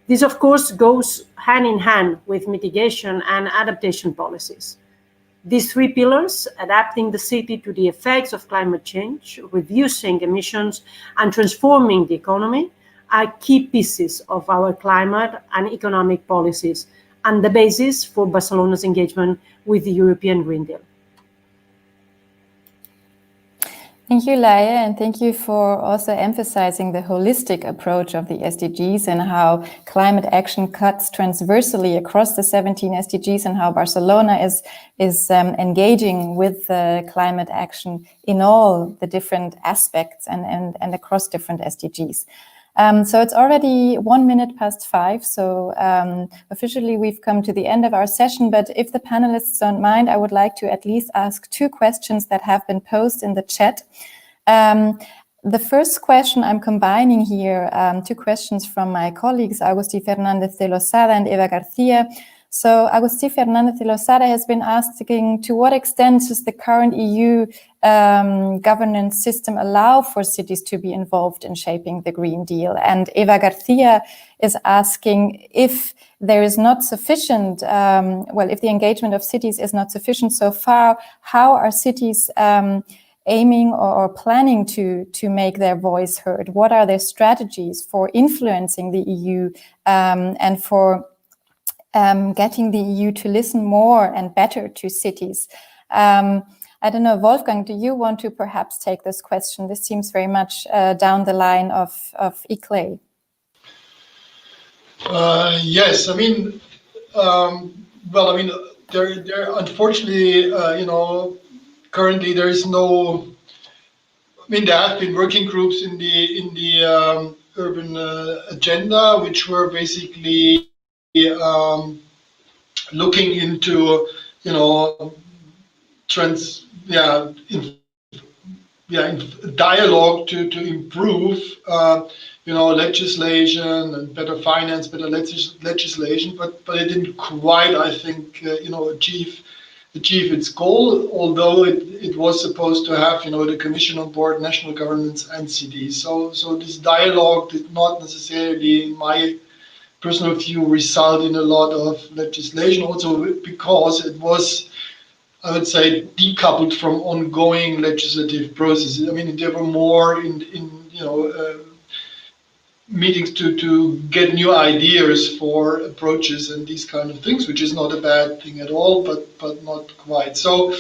This, of course, goes hand in hand with mitigation and adaptation policies. These three pillars, adapting the city to the effects of climate change, reducing emissions, and transforming the economy, are key pieces of our climate and economic policies and the basis for Barcelona's engagement with the European Green Deal. Thank you, Laia, and thank you for also emphasizing the holistic approach of the SDGs and how climate action cuts transversally across the 17 SDGs and how Barcelona is engaging with climate action in all the different aspects and across different SDGs. So it's already 5:01, so officially we've come to the end of our session, but if the panelists don't mind, I would like to at least ask two questions that have been posed in the chat. The first question I'm combining here, two questions from my colleagues, Agustí Fernández de Losada and Eva García. So Agustí Fernández de Losada has been asking, to what extent does the current EU governance system allow for cities to be involved in shaping the Green Deal? And Eva García is asking if there is not sufficient, if the engagement of cities is not sufficient so far, how are cities aiming or planning to make their voice heard? What are their strategies for influencing the EU and for getting the EU to listen more and better to cities? I don't know, Wolfgang, do you want to perhaps take this question? This seems very much down the line of ICLEI. Yes, I mean, there unfortunately, currently there is no. I mean, there have been working groups in the urban agenda, which were basically looking into, dialogue to improve, legislation and better finance, better legislation, but it didn't quite, I think, achieve its goal, although it was supposed to have, the Commission on board, national governments and cities. So this dialogue did not necessarily, in my personal view, result in a lot of legislation, also because it was, I would say, decoupled from ongoing legislative processes. I mean, there were more in meetings to get new ideas for approaches and these kind of things, which is not a bad thing at all, but not quite. So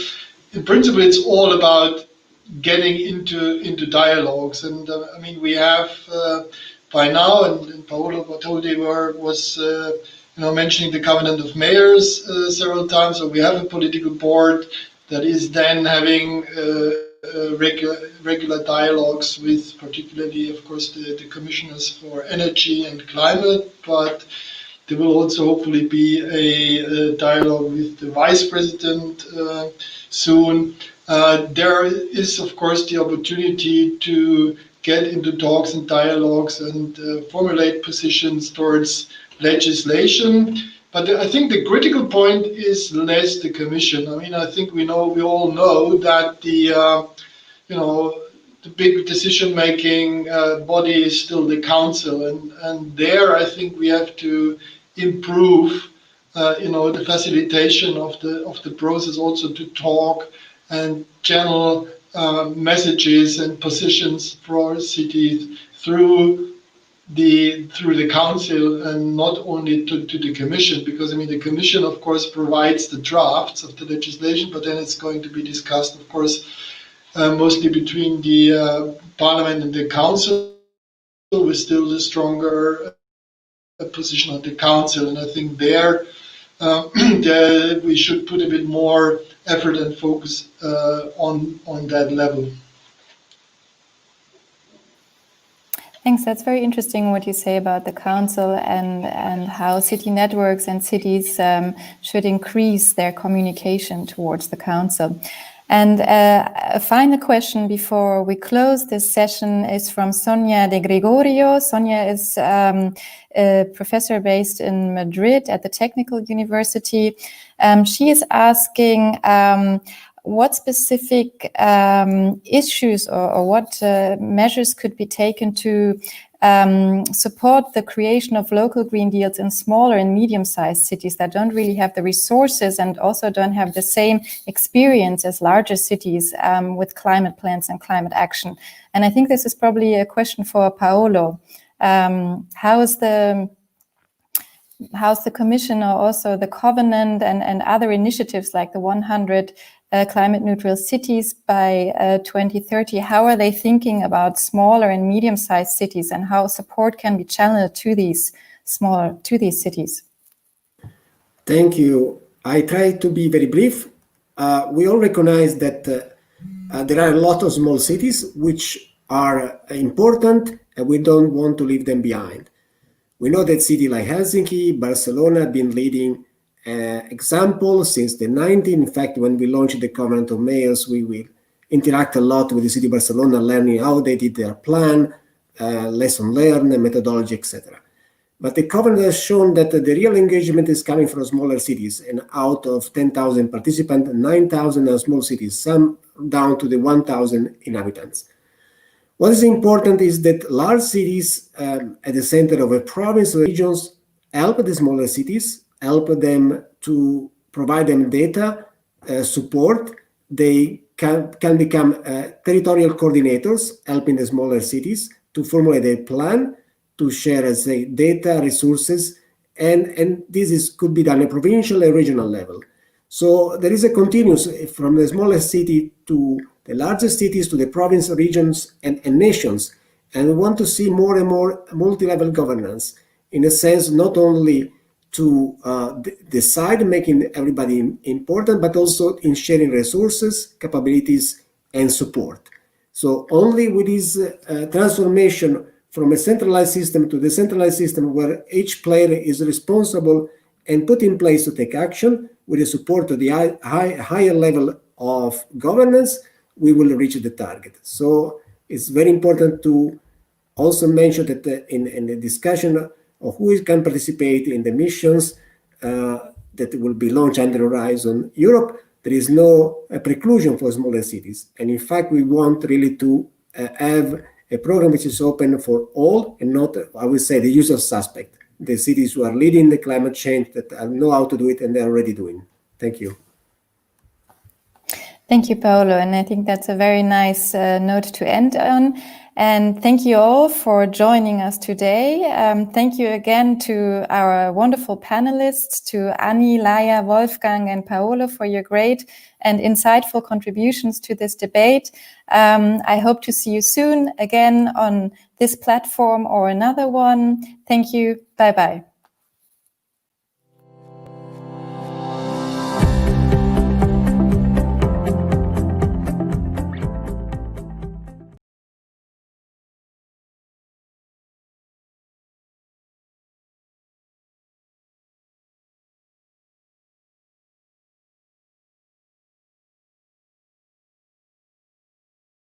in principle, it's all about getting into dialogues. And I mean, we have by now, and Paolo Bartoldi was mentioning the Covenant of Mayors several times. So we have a political board that is then having regular dialogues with, particularly, of course, the commissioners for energy and climate. But there will also hopefully be a dialogue with the vice president soon. There is, of course, the opportunity to get into talks and dialogues and formulate positions towards legislation. But I think the critical point is less the Commission. I mean, I think we all know that the big decision-making body is still the Council, and there I think we have to improve, the facilitation of the process, also to talk and channel messages and positions for cities through through the council and not only to the commission, because I mean the commission of course provides the drafts of the legislation, but then it's going to be discussed of course mostly between the parliament and the council, with still the stronger position of the council. And I think there we should put a bit more effort and focus on that level. Thanks. That's very interesting what you say about the council and how city networks and cities should increase their communication towards the council. And a final question before we close this session is from Sonia de Gregorio. Sonia is a professor based in Madrid at the Technical University. She is asking what specific issues or what measures could be taken to support the creation of local green deals in smaller and medium-sized cities that don't really have the resources and also don't have the same experience as larger cities with climate plans and climate action. And I think this is probably a question for Paolo. How's the Commission or also the Covenant and other initiatives like the 100 climate neutral cities by 2030, how are they thinking about smaller and medium-sized cities and how support can be channeled to these cities? Thank you. I try to be very brief. We all recognize that there are a lot of small cities which are important and we don't want to leave them behind. We know that cities like Helsinki, Barcelona have been leading example since the 90s. In fact, when we launched the Covenant of Mayors, we will interact a lot with the city of Barcelona, learning how they did their plan, lesson learned, methodology, etc. But the Covenant has shown that the real engagement is coming from smaller cities, and out of 10,000 participants, 9,000 are small cities, some down to the 1,000 inhabitants. What is important is that large cities at the center of a province or regions help the smaller cities, help them to provide them data, support. They can become territorial coordinators, helping the smaller cities to formulate a plan, to share as data, resources, and this could be done at provincial and regional level. So there is a continuous from the smallest city to the largest cities to the province, regions, and nations. And we want to see more and more multi-level governance, in a sense, not only to decide, making everybody important, but also in sharing resources, capabilities, and support. So only with this transformation from a centralized system to a decentralized system where each player is responsible and put in place to take action with the support of the higher level of governance, we will reach the target. So it's very important to also mention that in the discussion of who can participate in the missions that will be launched under Horizon Europe, there is no preclusion for smaller cities. And in fact, we want really to have a program which is open for all and not, I would say, the usual suspect, the cities who are leading the climate change, that know how to do it and they're already doing. Thank you. Thank you, Paolo. And I think that's a very nice note to end on. And thank you all for joining us today. Thank you again to our wonderful panelists, to Annie, Laia, Wolfgang, and Paolo for your great and insightful contributions to this debate. I hope to see you soon again on this platform or another one. Thank you. Bye-bye.